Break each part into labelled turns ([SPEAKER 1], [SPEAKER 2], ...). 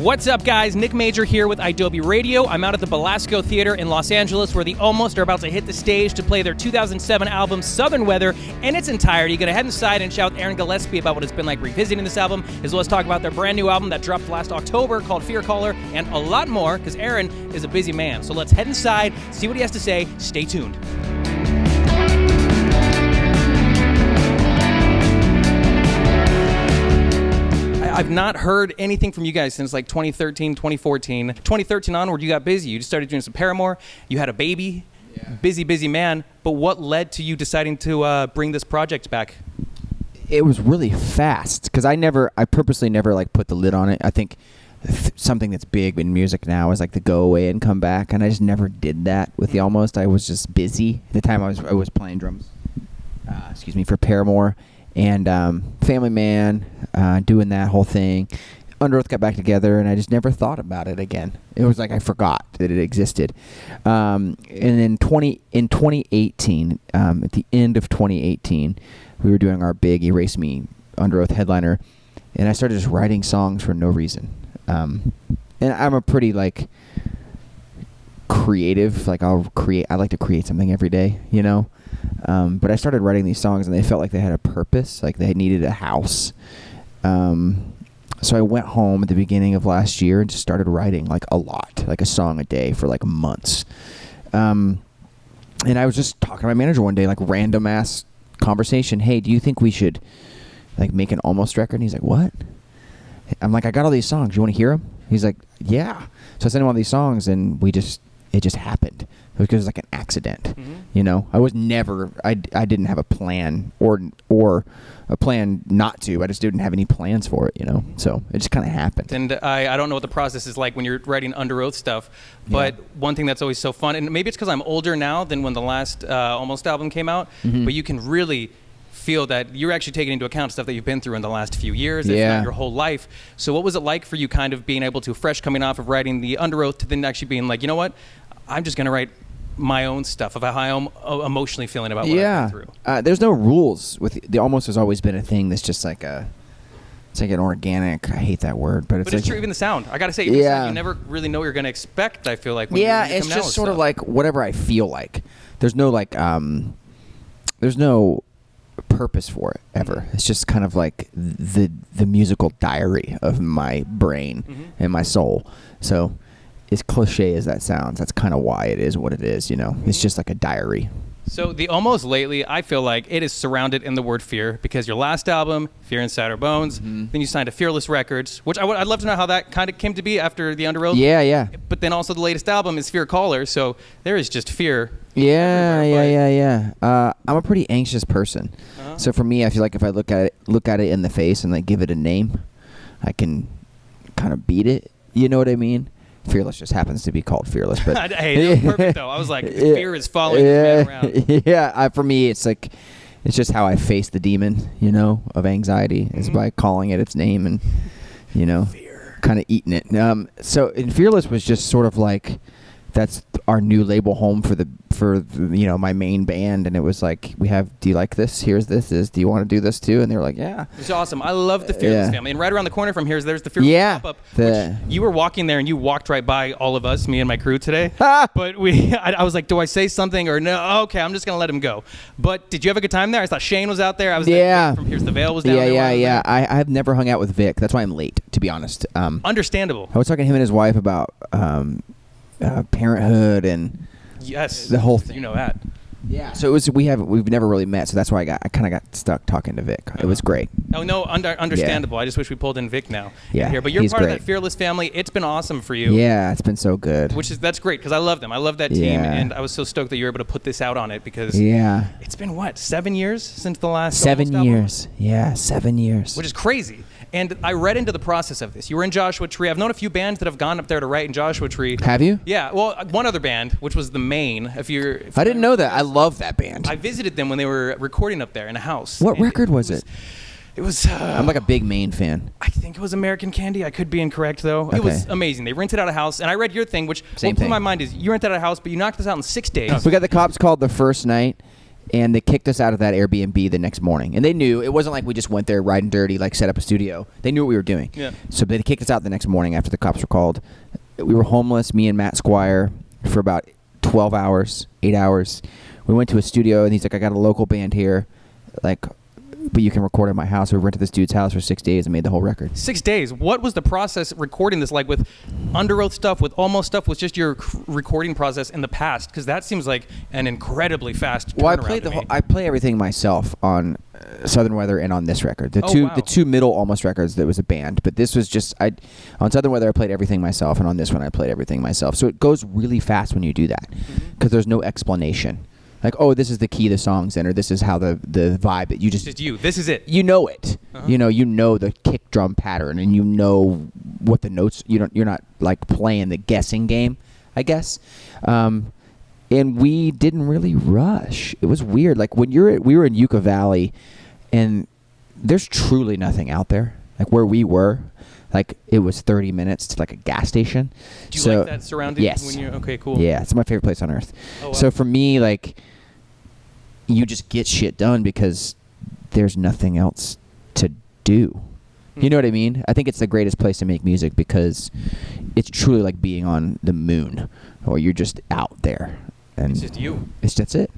[SPEAKER 1] What's up, guys? Nick Major here with idobi Radio. I'm out at the Belasco Theater in Los Angeles, where the Almost are about to hit the stage to play their 2007 album, Southern Weather, in its entirety. You're going to head inside and shout with Aaron Gillespie about what it's been like revisiting this album, as well as talk about their brand new album that dropped last October called Fear Caller, and a lot more, because Aaron is a busy man. So let's head inside, see what he has to say. Stay tuned. I've not heard anything from you guys since like 2013, 2014. 2013 onward, you got busy. You just started doing some Paramore. You had a baby. Yeah. Busy man. But what led to you deciding to bring this project back?
[SPEAKER 2] It was really fast because I purposely never like put the lid on it. I think something that's big in music now is like the go away and come back, and I just never did that with the Almost. I was just busy at the time. I was playing drums. For Paramore. And Family Man, doing that whole thing. Underøath got back together, and I just never thought about it again. It was like I forgot that it existed. And in 2018, at the end of 2018, we were doing our big Erase Me Underøath headliner, and I started just writing songs for no reason. And I'm a pretty like creative. Like I like to create something every day, you know. But I started writing these songs, and they felt like they had a purpose, like they needed a house. So I went home at the beginning of last year and just started writing like a lot, like a song a day for like months. And I was just talking to my manager one day, like random ass conversation. Hey, do you think we should like make an Almost record? And he's like, what? I'm like, I got all these songs. You want to hear them? He's like, yeah. So I sent him all these songs, and it just happened. It was because it was like an accident, you know. I didn't have a plan or a plan not to. I just didn't have any plans for it, you know. So it just kind of happened.
[SPEAKER 1] And I don't know what the process is like when you're writing Underøath stuff, but one thing that's always so fun, and maybe it's because I'm older now than when the last Almost album came out, but you can really feel that you're actually taking into account stuff that you've been through in the last few years, if not your whole life. So what was it like for you kind of being able to, fresh coming off of writing the Underøath, to then actually being like, you know what, I'm just going to write my own stuff of how I'm emotionally feeling about what I've been through.
[SPEAKER 2] There's no rules. With the Almost has always been a thing that's just like it's like an organic, I hate that word, but it's
[SPEAKER 1] like, true, even the sound. I got to say, you never really know what you're going to expect, I feel like. When
[SPEAKER 2] it's just sort of like whatever I feel like. There's no like, there's no purpose for it ever. It's just kind of like the musical diary of my brain and my soul. So as cliche as that sounds, that's kind of why it is what it is, you know. It's just like a diary.
[SPEAKER 1] So the Almost lately, I feel like it is surrounded in the word fear, because your last album, Fear Inside Our Bones, then you signed to Fearless Records, which I'd love to know how that kind of came to be after the Underøath.
[SPEAKER 2] Yeah.
[SPEAKER 1] But then also the latest album is Fear Caller, so there is just fear.
[SPEAKER 2] Yeah. I'm a pretty anxious person, so for me, I feel like if I look at it in the face and like give it a name, I can kind of beat it. You know what I mean? Fearless just happens to be called Fearless, but
[SPEAKER 1] hey, that was perfect though. I was like, fear is following this man around.
[SPEAKER 2] Yeah, for me, it's like, it's just how I face the demon, you know, of anxiety, is by calling it its name and, you know, kind of eating it. So, and Fearless was just sort of like, that's our new label home for you know, my main band, and it was like, we have, do you like this? Here's this. Do you want to do this too? And they were like, yeah.
[SPEAKER 1] It's awesome. I love the Fearless family. And right around the corner from here, there's the Fearless pop-up. Which you were walking there, and you walked right by all of us, me and my crew today. But I was like, do I say something or no? Okay, I'm just gonna let him go. But did you have a good time there? I thought Shane was out there. I was there from Here's the Veil was down there.
[SPEAKER 2] Yeah. I've never hung out with Vic. That's why I'm late, to be honest.
[SPEAKER 1] Understandable.
[SPEAKER 2] I was talking to him and his wife about parenthood and the whole thing.
[SPEAKER 1] You know that.
[SPEAKER 2] Yeah. So we've never really met, so that's why I kind of got stuck talking to Vic. It was great.
[SPEAKER 1] Oh no, understandable. I just wish we pulled in Vic now.
[SPEAKER 2] Yeah.
[SPEAKER 1] Here, but you're part
[SPEAKER 2] great.
[SPEAKER 1] of that Fearless family. It's been awesome for you.
[SPEAKER 2] Yeah, it's been so good.
[SPEAKER 1] That's great, because I love them. I love that team, and I was so stoked that you were able to put this out on it, because it's been what, 7 years since the last
[SPEAKER 2] 7 years. Yeah, 7 years.
[SPEAKER 1] Which is crazy. And I read into the process of this. You were in Joshua Tree. I've known a few bands that have gone up there to write in Joshua Tree.
[SPEAKER 2] Have you?
[SPEAKER 1] Yeah. Well, one other band, which was the Main.
[SPEAKER 2] I didn't know that. I love that band.
[SPEAKER 1] I visited them when they were recording up there in a house.
[SPEAKER 2] What record was it?
[SPEAKER 1] It was...
[SPEAKER 2] I'm like a big Main fan.
[SPEAKER 1] I think it was American Candy. I could be incorrect, though. Okay. It was amazing. They rented out a house, and I read your thing, which what blew my mind is you rented out a house, but you knocked this out in 6 days.
[SPEAKER 2] We got the Cops Called the first night, And they kicked us out of that Airbnb the next morning. And they knew. It wasn't like we just went there riding dirty, like set up a studio. They knew what we were doing.
[SPEAKER 1] Yeah.
[SPEAKER 2] So they kicked us out the next morning after the cops were called. We were homeless, me and Matt Squire, for about 12 hours, 8 hours. We went to a studio, and he's like, I got a local band here. Like, but you can record at my house. We rented this dude's house for 6 days and made the whole record.
[SPEAKER 1] 6 days. What was the process recording this like with Underoath stuff, with Almost stuff, with just your recording process in the past? Because that seems like an incredibly fast turnaround.
[SPEAKER 2] Well, I play everything myself on Southern Weather and on this record. The two middle Almost records, that was a band, but this was just on Southern Weather I played everything myself, and on this one I played everything myself. So it goes really fast when you do that because there's no explanation. Like, oh, this is the key the song's in, or this is how the vibe that you just...
[SPEAKER 1] It's just you. This is it.
[SPEAKER 2] You know it. Uh-huh. You know the kick drum pattern, and you know what the notes... You're not, like, playing the guessing game, I guess. And we didn't really rush. It was weird. Like, we were in Yucca Valley, and there's truly nothing out there. Like, where we were, like, it was 30 minutes to, like, a gas station.
[SPEAKER 1] Do you like that surrounding?
[SPEAKER 2] Yes.
[SPEAKER 1] When you're, okay, cool.
[SPEAKER 2] Yeah, it's my favorite place on earth.
[SPEAKER 1] Oh, wow.
[SPEAKER 2] So for me, like... you just get shit done because there's nothing else to do. You know what I mean? I think it's the greatest place to make music because it's truly like being on the moon, or you're just out there. And
[SPEAKER 1] it's just you.
[SPEAKER 2] That's it.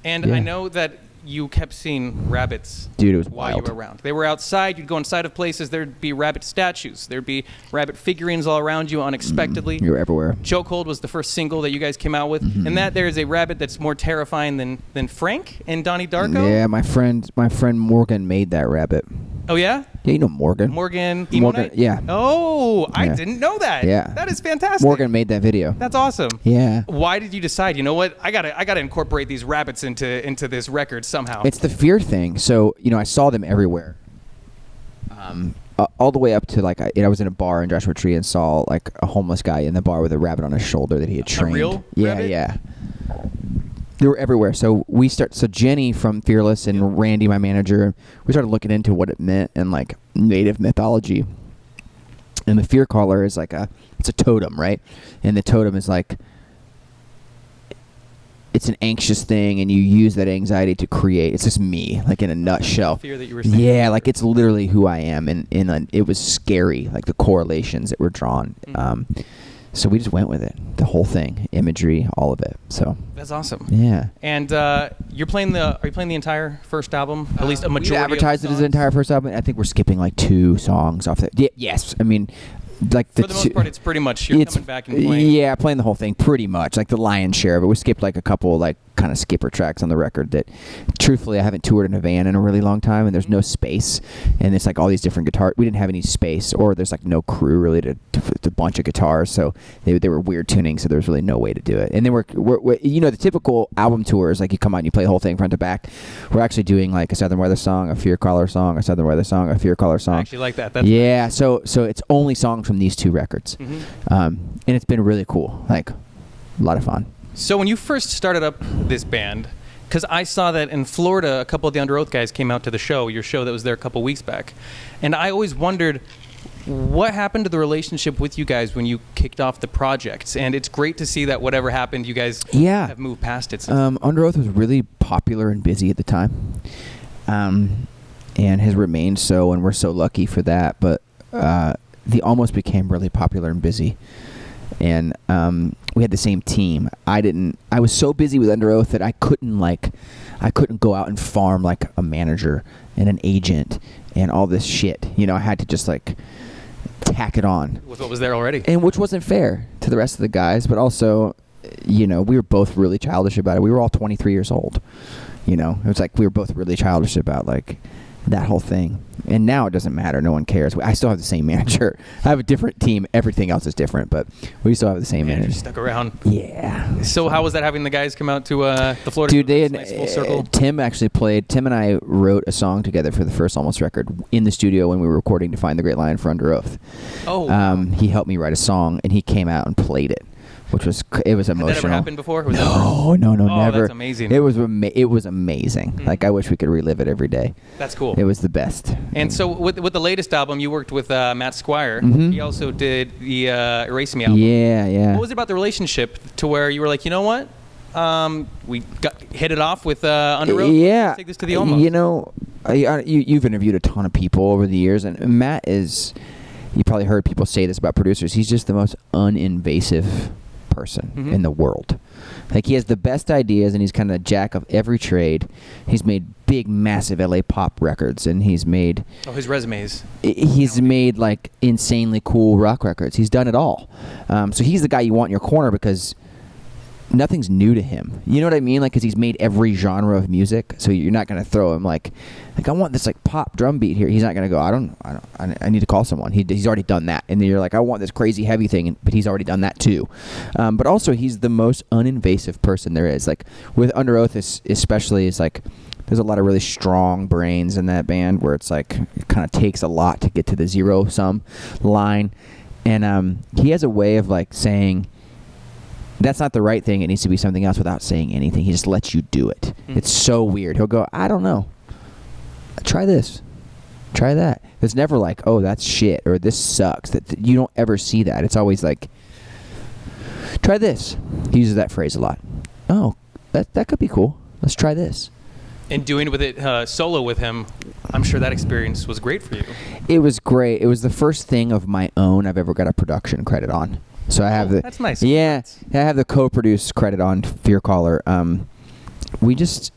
[SPEAKER 1] And
[SPEAKER 2] Yeah.
[SPEAKER 1] I know that you kept seeing rabbits.
[SPEAKER 2] Dude, it was
[SPEAKER 1] while
[SPEAKER 2] wild.
[SPEAKER 1] you were around. They were outside. You'd go inside of places. There'd be rabbit statues. There'd be rabbit figurines all around you unexpectedly.
[SPEAKER 2] You were everywhere.
[SPEAKER 1] Chokehold was the first single that you guys came out with. And that there is a rabbit that's more terrifying than Frank and Donnie Darko.
[SPEAKER 2] Yeah, my friend Morgan made that rabbit.
[SPEAKER 1] Oh, yeah?
[SPEAKER 2] Yeah, you know Morgan.
[SPEAKER 1] Morgan.
[SPEAKER 2] Morgan, yeah.
[SPEAKER 1] Oh, I
[SPEAKER 2] Yeah.
[SPEAKER 1] didn't know that.
[SPEAKER 2] Yeah.
[SPEAKER 1] That is fantastic.
[SPEAKER 2] Morgan made that video.
[SPEAKER 1] That's awesome.
[SPEAKER 2] Yeah.
[SPEAKER 1] Why did you decide, you know what, I gotta incorporate these rabbits into this record somehow?
[SPEAKER 2] It's the fear thing. So, I saw them everywhere. All the way up to, like, I was in a bar in Joshua Tree and saw, like, a homeless guy in the bar with a rabbit on his shoulder that he had trained.
[SPEAKER 1] A real
[SPEAKER 2] Yeah,
[SPEAKER 1] rabbit?
[SPEAKER 2] yeah. They were everywhere. So so Jenny from Fearless and Randy, my manager, we started looking into what it meant and, like, native mythology. And the fear caller is like it's a totem, right? And the totem is like, it's an anxious thing, and you use that anxiety to create. It's just me, like, in a nutshell.
[SPEAKER 1] Fear that you were saying.
[SPEAKER 2] Yeah, like, it's literally who I am, and it was scary, like the correlations that were drawn. So we just went with it, the whole thing, imagery, all of it. So
[SPEAKER 1] that's awesome.
[SPEAKER 2] yeah.
[SPEAKER 1] And are you playing the entire first album? At least a majority.
[SPEAKER 2] We advertised it as the entire first album. I think we're skipping like 2 songs off that. Yes, I mean, like
[SPEAKER 1] for the most part, it's pretty much you're coming back and playing.
[SPEAKER 2] Yeah, playing the whole thing pretty much, like the lion's share. But we skipped like a couple like kind of skipper tracks on the record that, truthfully, I haven't toured in a van in a really long time, and there's no space, and it's like all these different guitars. We didn't have any space, or there's like no crew really to a bunch of guitars, so they were weird tuning, so there was really no way to do it. And then we're the typical album tours, like you come out and you play the whole thing front to back. We're actually doing like a Southern Weather song, a Fear Caller song, a Southern Weather song, a Fear Caller song.
[SPEAKER 1] I actually like that. That's
[SPEAKER 2] yeah, so it's only songs from these 2 records, and it's been really cool, like a lot of fun.
[SPEAKER 1] So when you first started up this band, because I saw that in Florida, a couple of the Underoath guys came out to the show, your show that was there a couple weeks back, and I always wondered what happened to the relationship with you guys when you kicked off the project. And it's great to see that whatever happened, you guys have moved past it.
[SPEAKER 2] Underoath was really popular and busy at the time, and has remained so, and we're so lucky for that. But the Almost became really popular and busy. And we had the same team. I was so busy with Underoath that I couldn't go out and farm like a manager and an agent and all this shit. I had to just like tack it on
[SPEAKER 1] with what was there already,
[SPEAKER 2] and which wasn't fair to the rest of the guys. But also, we were both really childish about it. We were all 23 years old. It was like we were both really childish about like that whole thing. And now it doesn't matter. No one cares. I still have the same manager. I have a different team. Everything else is different, but we still have the same manager.
[SPEAKER 1] Stuck around.
[SPEAKER 2] Yeah.
[SPEAKER 1] So how was that having the guys come out to the Florida?
[SPEAKER 2] Dude, they had
[SPEAKER 1] nice full circle.
[SPEAKER 2] Tim actually played. Tim and I wrote a song together for the first Almost record in the studio when we were recording To Find the Great Lion for Underoath.
[SPEAKER 1] Oh.
[SPEAKER 2] He helped me write a song, and he came out and played it, which was emotional.
[SPEAKER 1] Had that ever happened before?
[SPEAKER 2] No, never.
[SPEAKER 1] That's amazing.
[SPEAKER 2] It was amazing. Like I wish we could relive it every day.
[SPEAKER 1] That's cool.
[SPEAKER 2] It was the best.
[SPEAKER 1] And so with the latest album, you worked with Matt Squire. He also did the Erase Me album.
[SPEAKER 2] Yeah.
[SPEAKER 1] What was it about the relationship to where you were like, you know what? We hit it off with Underøath.
[SPEAKER 2] Yeah.
[SPEAKER 1] Let's take this to the almost.
[SPEAKER 2] You know, you've interviewed a ton of people over the years, and Matt is, you probably heard people say this about producers, he's just the most uninvasive person in the world. Like, he has the best ideas, and he's kind of a jack of every trade. He's made big, massive LA pop records, and he's made...
[SPEAKER 1] Oh, his resumes.
[SPEAKER 2] He's made, like, insanely cool rock records. He's done it all. So he's the guy you want in your corner because nothing's new to him. You know what I mean? Like, because he's made every genre of music, so you're not going to throw him, like, I want this, like, pop drum beat here. He's not going to go, I need to call someone. He's already done that. And then you're like, I want this crazy heavy thing, but he's already done that too. But also, he's the most uninvasive person there is. Like, with Underøath especially, it's like, there's a lot of really strong brains in that band where it's like, it kind of takes a lot to get to the zero-sum line. And he has a way of, like, saying, that's not the right thing, it needs to be something else, without saying anything. He just lets you do it. It's so weird. He'll go, I don't know. Try this. Try that. It's never like, oh, that's shit, or this sucks. That you don't ever see that. It's always like, try this. He uses that phrase a lot. Oh, that could be cool. Let's try this.
[SPEAKER 1] And doing with it solo with him, I'm sure that experience was great for you.
[SPEAKER 2] It was great. It was the first thing of my own I've ever got a production credit on. So I have
[SPEAKER 1] that's nice.
[SPEAKER 2] Yeah, I have the co-produce credit on Fear Caller. We just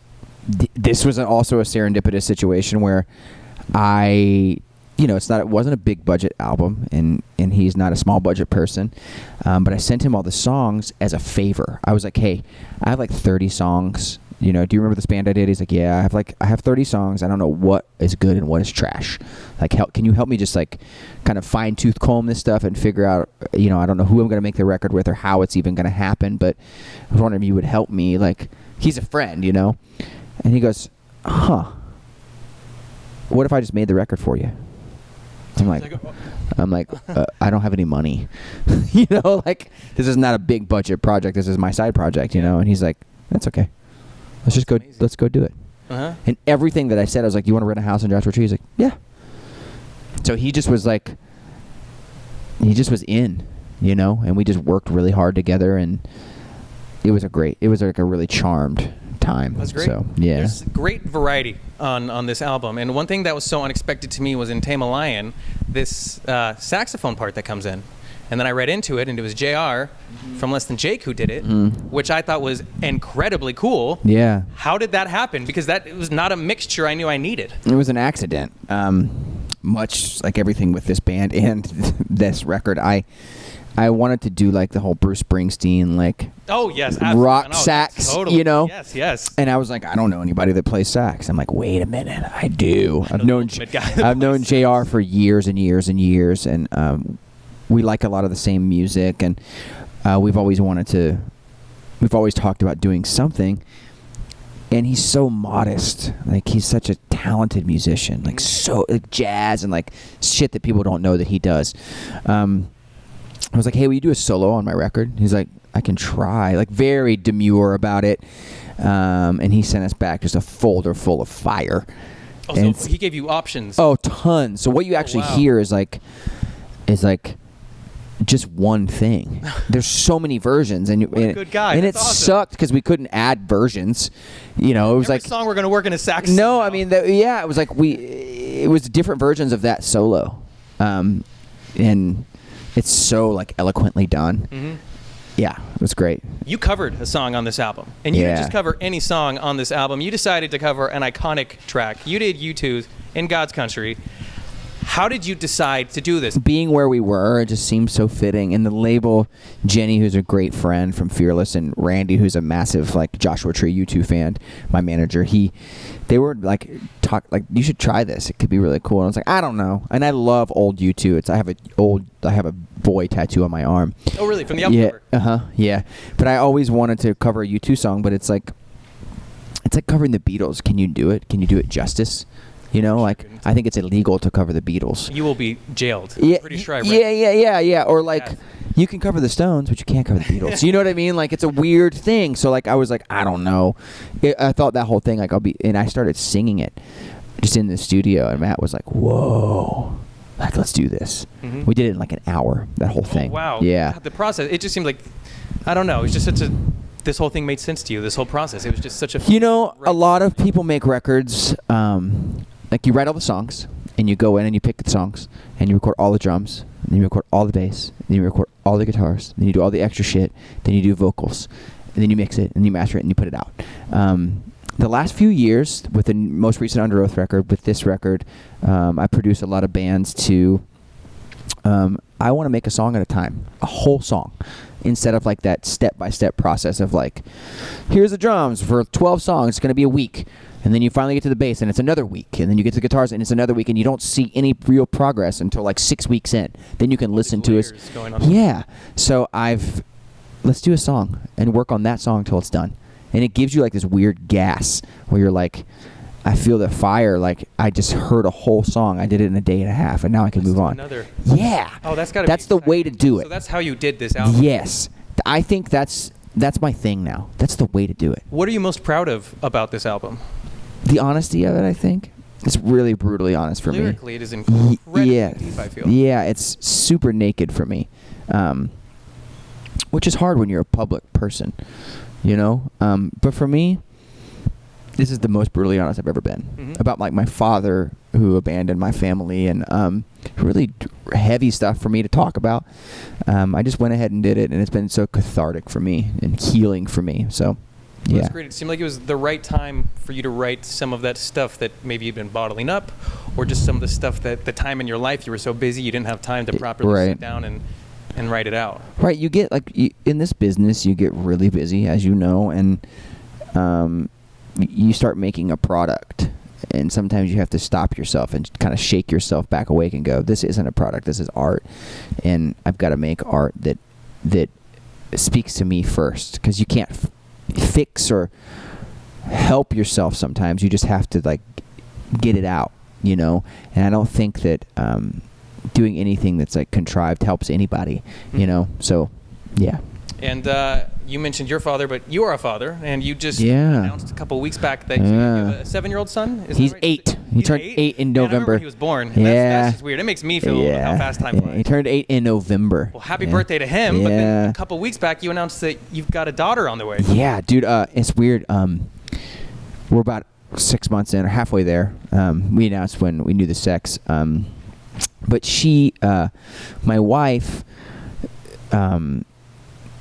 [SPEAKER 2] this was also a serendipitous situation where it wasn't a big budget album, and he's not a small budget person, but I sent him all the songs as a favor. I was like, hey, I have like 30 songs. You know, do you remember this band I did? He's like, yeah, I have 30 songs. I don't know what is good and what is trash. Like, can you help me just like kind of fine tooth comb this stuff and figure out, I don't know who I'm going to make the record with or how it's even going to happen, but I was wondering if you would help me. Like, he's a friend, And he goes, what if I just made the record for you? I'm like, I don't have any money. Like, this is not a big budget project. This is my side project, And he's like, that's okay. Let's go do it.
[SPEAKER 1] Uh-huh.
[SPEAKER 2] And everything that I said, I was like, you want to rent a house in Joshua Tree? He's like, yeah. So he just was like, in, and we just worked really hard together, and it was like a really charmed time.
[SPEAKER 1] That's great.
[SPEAKER 2] So, yeah.
[SPEAKER 1] There's great variety on this album. And one thing that was so unexpected to me was in Tame a Lion, this saxophone part that comes in. And then I read into it, and it was JR from Less Than Jake who did it, which I thought was incredibly cool.
[SPEAKER 2] Yeah.
[SPEAKER 1] How did that happen? Because it was not a mixture I knew I needed.
[SPEAKER 2] It was an accident. Much like everything with this band and this record, I wanted to do like the whole Bruce Springsteen, like,
[SPEAKER 1] oh yes,
[SPEAKER 2] rock sax,
[SPEAKER 1] totally. Yes.
[SPEAKER 2] And I was like, I don't know anybody that plays sax. I'm like, wait a minute, I do. I've known JR for years and years and years, and we like a lot of the same music, and we've always talked about doing something. And he's so modest. Like, he's such a talented musician. Like, so like jazz and like shit that people don't know that he does. I was like, hey, will you do a solo on my record? He's like, I can try. Like, very demure about it. And he sent us back just a folder full of fire.
[SPEAKER 1] Oh, so he gave you options.
[SPEAKER 2] Oh, tons. So what you actually hear is like just one thing. There's so many versions, and
[SPEAKER 1] good guy.
[SPEAKER 2] And
[SPEAKER 1] That's
[SPEAKER 2] it
[SPEAKER 1] awesome.
[SPEAKER 2] sucked because we couldn't add versions. It was
[SPEAKER 1] Every
[SPEAKER 2] like
[SPEAKER 1] song we're gonna work in a sax.
[SPEAKER 2] No, I mean, it was like it was different versions of that solo, and it's so like eloquently done.
[SPEAKER 1] Mm-hmm.
[SPEAKER 2] Yeah, it was great.
[SPEAKER 1] You covered a song on this album, and you didn't just cover any song on this album. You decided to cover an iconic track. You did U2's "In God's Country." How did you decide to do this? Being
[SPEAKER 2] where we were, it just seemed so fitting. And the label, Jenny, who's a great friend from Fearless, and Randy, who's a massive like Joshua Tree U2 fan, my manager, they were like, you should try this. It could be really cool. And I was like, I don't know. And I love old U2. I have a boy tattoo on my arm.
[SPEAKER 1] Oh, really? From the album cover?
[SPEAKER 2] Yeah. But I always wanted to cover a U2 song, but it's like covering the Beatles. Can you do it? Can you do it justice? I think it's illegal to cover the Beatles.
[SPEAKER 1] You will be jailed.
[SPEAKER 2] Yeah,
[SPEAKER 1] pretty sure I read.
[SPEAKER 2] Yeah. Or like, you can cover the Stones, but you can't cover the Beatles. You know what I mean? Like, it's a weird thing. So like, I was like, I don't know. I thought that whole thing, like, and I started singing it just in the studio, and Matt was like, whoa, like, let's do this. Mm-hmm. We did it in like an hour, that whole thing.
[SPEAKER 1] Oh, wow.
[SPEAKER 2] Yeah.
[SPEAKER 1] The process, it just seemed like, I don't know, it's just such a this whole thing made sense to you, this whole process? It was just such a...
[SPEAKER 2] A lot of people make records, like you write all the songs, and you go in and you pick the songs, and you record all the drums, and then you record all the bass, and then you record all the guitars, then you do all the extra shit, then you do vocals, and then you mix it, and you master it, and you put it out. The last few years, with the most recent Underøath record, with this record, I produce a lot of bands to... I want to make a song at a time, a whole song, instead of like that step-by-step process of like, here's the drums for 12 songs, it's going to be a week, and then you finally get to the bass and it's another week, and then you get to the guitars and it's another week, and you don't see any real progress until like 6 weeks in. Then you can listen to us. Yeah. So let's do a song and work on that song until it's done. And it gives you like this weird gas where you're like, I feel the fire, like I just heard a whole song. I did it in a day and a half, and now I can move on. Yeah.
[SPEAKER 1] Oh, that's got to be
[SPEAKER 2] That's the way to do it.
[SPEAKER 1] So that's how you did this album?
[SPEAKER 2] Yes. I think that's my thing now. That's the way to do it.
[SPEAKER 1] What are you most proud of about this album?
[SPEAKER 2] The honesty of it, I think. It's really brutally honest for me.
[SPEAKER 1] Lyrically, it is incredibly deep, I feel.
[SPEAKER 2] Yeah, it's super naked for me, which is hard when you're a public person, But for me, this is the most brutally honest I've ever been about like my father who abandoned my family, and really heavy stuff for me to talk about. I just went ahead and did it, and it's been so cathartic for me and healing for me. So, yeah.
[SPEAKER 1] Well, that's great. It seemed like it was the right time for you to write some of that stuff that maybe you've been bottling up, or just some of the stuff that the time in your life you were so busy you didn't have time to properly sit down and write it out.
[SPEAKER 2] Right. You get in this business, you get really busy, as you know, and you start making a product, and sometimes you have to stop yourself and kind of shake yourself back awake and go, this isn't a product, this is art, and I've got to make art that speaks to me first, because you can't fix or help yourself sometimes. You just have to like get it out, and I don't think that doing anything that's like contrived helps anybody, so yeah.
[SPEAKER 1] And you mentioned your father, but you are a father, and you just announced a couple of weeks back that you have a 7-year-old son.
[SPEAKER 2] He's 8. He turned 8 in November.
[SPEAKER 1] I remember he was born. That's just weird. It makes me feel how fast time flies.
[SPEAKER 2] He turned 8 in November.
[SPEAKER 1] Well, happy birthday to him. But then a couple of weeks back, you announced that you've got a daughter on the way.
[SPEAKER 2] Yeah, dude. It's weird. We're about 6 months in, or halfway there. We announced when we knew the sex. But she, my wife,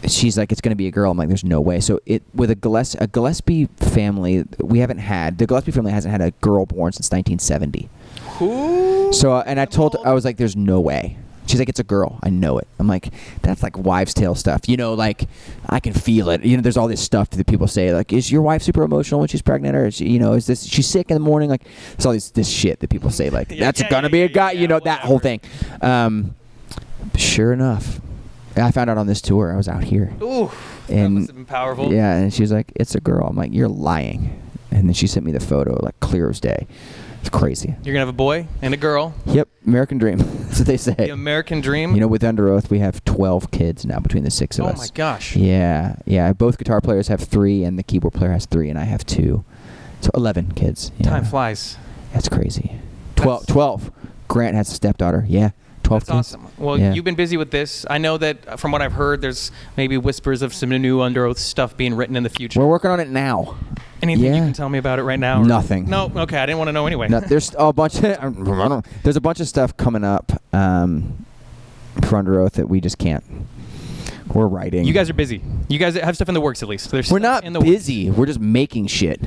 [SPEAKER 2] she's like, it's going to be a girl. I'm like, there's no way. So with a Gillespie family, the Gillespie family hasn't had a girl born since 1970. Ooh. So, and I was like, there's no way. She's like, it's a girl. I know it. I'm like, that's like wives' tale stuff. Like, I can feel it. There's all this stuff that people say, like, is your wife super emotional when she's pregnant? Or, is she's sick in the morning? Like, there's all this shit that people say, like, that's going to be a guy, that whole thing. Sure enough, I found out on this tour. I was out here.
[SPEAKER 1] Ooh, that must have been powerful.
[SPEAKER 2] Yeah, and she was like, it's a girl. I'm like, you're lying. And then she sent me the photo, like, clear as day. It's crazy. You're
[SPEAKER 1] going to have a boy and a girl?
[SPEAKER 2] Yep, American dream. That's what they say.
[SPEAKER 1] The American dream?
[SPEAKER 2] With Underøath, we have 12 kids now between the 6 of us.
[SPEAKER 1] Oh, my gosh.
[SPEAKER 2] Yeah. Both guitar players have 3, and the keyboard player has 3, and I have 2. So 11 kids. Yeah.
[SPEAKER 1] Time flies.
[SPEAKER 2] That's crazy. 12. Grant has a stepdaughter. Yeah. 12
[SPEAKER 1] That's
[SPEAKER 2] kids.
[SPEAKER 1] Awesome. Well, you've been busy with this. I know that from what I've heard, there's maybe whispers of some new Underøath stuff being written in the future.
[SPEAKER 2] We're working on it now.
[SPEAKER 1] Anything you can tell me about it right now?
[SPEAKER 2] Nothing.
[SPEAKER 1] No? Okay, I didn't want to know anyway.
[SPEAKER 2] No, there's a bunch of there's a bunch of stuff coming up for Underøath that we just can't. We're writing.
[SPEAKER 1] You guys are busy. You guys have stuff in the works at least.
[SPEAKER 2] We're not busy. We're just making shit.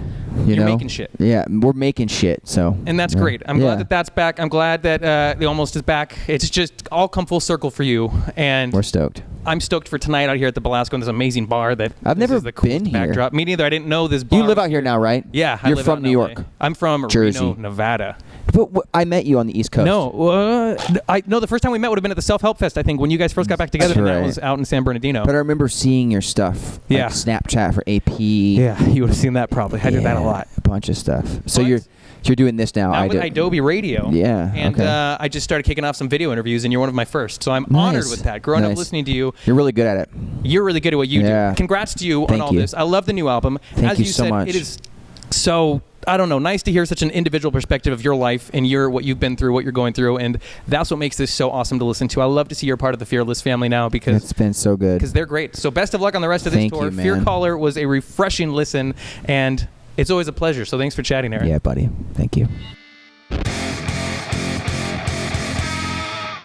[SPEAKER 2] You're
[SPEAKER 1] making shit.
[SPEAKER 2] Yeah, we're making shit. So.
[SPEAKER 1] And that's great. I'm glad that that's back. I'm glad that the Almost is back. It's just all come full circle for you. And
[SPEAKER 2] we're stoked.
[SPEAKER 1] I'm stoked for tonight out here at the Belasco in this amazing bar that
[SPEAKER 2] I've never been here.
[SPEAKER 1] Backdrop. Me neither. I didn't know this bar.
[SPEAKER 2] You live out here now, right?
[SPEAKER 1] Yeah.
[SPEAKER 2] You're from New York.
[SPEAKER 1] I'm from
[SPEAKER 2] Jersey.
[SPEAKER 1] Reno, Nevada.
[SPEAKER 2] But I met you on the East Coast.
[SPEAKER 1] No, the first time we met would have been at the Self Help Fest, I think, when you guys first got back together. That was out in San Bernardino.
[SPEAKER 2] But I remember seeing your stuff. Like Snapchat for AP.
[SPEAKER 1] Yeah, you would have seen that probably. I did that a lot.
[SPEAKER 2] A bunch of stuff. So you're doing this now.
[SPEAKER 1] With idobi Radio.
[SPEAKER 2] Yeah.
[SPEAKER 1] And I just started kicking off some video interviews, and you're one of my first. So I'm honored with that. Growing up listening to you.
[SPEAKER 2] You're really good at it.
[SPEAKER 1] You're really good at what you do. Congrats to you on all this. I love the new album.
[SPEAKER 2] Thank you so much.
[SPEAKER 1] It is so I don't know, nice to hear such an individual perspective of your life and what you've been through, what you're going through, and that's what makes this so awesome to listen to. I love to see you're part of the Fearless family now because
[SPEAKER 2] it's been so good.
[SPEAKER 1] Because they're great. So best of luck on the rest of this tour.
[SPEAKER 2] You, man.
[SPEAKER 1] Fear Caller was a refreshing listen, and it's always a pleasure. So thanks for chatting, Aaron.
[SPEAKER 2] Yeah, buddy. Thank you.